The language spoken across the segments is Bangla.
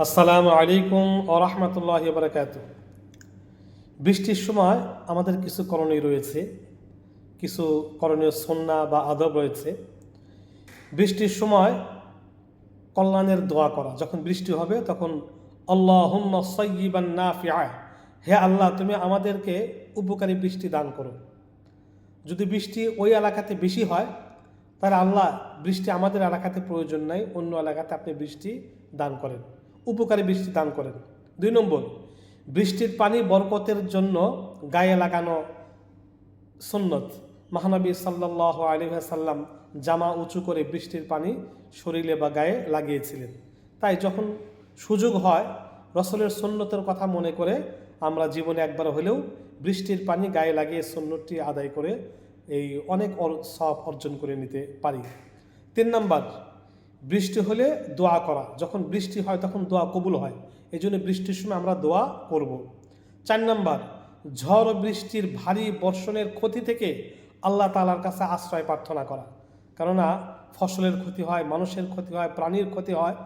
আসসালামু আলাইকুম ওয়া রাহমাতুল্লাহি ওয়া বারাকাতুহু। বৃষ্টির সময় আমাদের কিছু করণীয় রয়েছে, কিছু করণীয় সুন্নাহ বা আদব রয়েছে। বৃষ্টির সময় কল্যাণের দোয়া করা, যখন বৃষ্টি হবে তখন আল্লাহুম্মা সায়্যিবান নাফিআ, হে আল্লাহ তুমি আমাদেরকে উপকারী বৃষ্টি দান করো। যদি বৃষ্টি ওই এলাকাতে বেশি হয় তাহলে আল্লাহ বৃষ্টি আমাদের এলাকাতে প্রয়োজন নাই, অন্য এলাকাতে আপনি বৃষ্টি দান করেন, উপকারী বৃষ্টি দান করেন। 2 নম্বর, বৃষ্টির পানি বরকতের জন্য গায়ে লাগানো সুন্নত। মহানবী সাল্লাল্লাহু আলাইহি ওয়াসাল্লাম জামা উঁচু করে বৃষ্টির পানি শরীরে বা গায়ে লাগিয়েছিলেন। তাই যখন সুযোগ হয় রসুলের সুন্নতের কথা মনে করে আমরা জীবনে একবার হলেও বৃষ্টির পানি গায়ে লাগিয়ে সুন্নতটি আদায় করে এই অনেক সওয়াব অর্জন করে নিতে পারি। 3 নম্বর, বৃষ্টি হলে দোয়া করা। যখন বৃষ্টি হয় তখন দোয়া কবুল হয়, এই জন্য বৃষ্টির সময় আমরা দোয়া করব। 4 নম্বর, ঝড় বৃষ্টির ভারী বর্ষণের ক্ষতি থেকে আল্লাহ তাআলার কাছে আশ্রয় প্রার্থনা করা। কেননা ফসলের ক্ষতি হয়, মানুষের ক্ষতি হয়, প্রাণীর ক্ষতি হয়,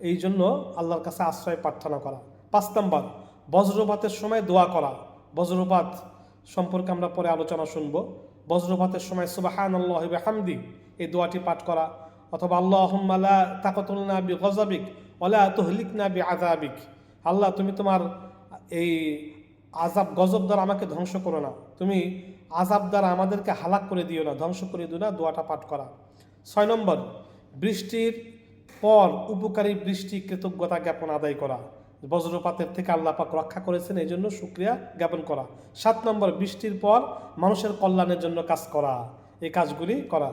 এই জন্য আল্লাহর কাছে আশ্রয় প্রার্থনা করা। 5 নম্বর, বজ্রপাতের সময় দোয়া করা। বজ্রপাত সম্পর্কে আমরা পরে আলোচনা শুনব। বজ্রপাতের সময় সুবহানাল্লাহি ওয়া বিহামদি এই দোয়াটি পাঠ করা, অথবা আল্লাহুম্মা লা তাকতুলনা বিগযাবিক ওয়া লা তুহলিকনা বিআযাবিক, আল্লাহ তুমি তোমার এই আযাব গজব দ্বারা আমাকে ধ্বংস করো না, তুমি আযাব দ্বারা আমাদেরকে হালাক করে দিও না, ধ্বংস করে দিও না, দোয়াটা পাঠ করা। 6 নম্বর, বৃষ্টির পর উপকারী বৃষ্টি কৃতজ্ঞতা জ্ঞাপন আদায় করা। বজ্রপাতের থেকে আল্লাহ পাক রক্ষা করেছেন, এই জন্য শুকরিয়া জ্ঞাপন করা। 7 নম্বর, বৃষ্টির পর মানুষের কল্যাণের জন্য কাজ করা, এই কাজগুলি করা।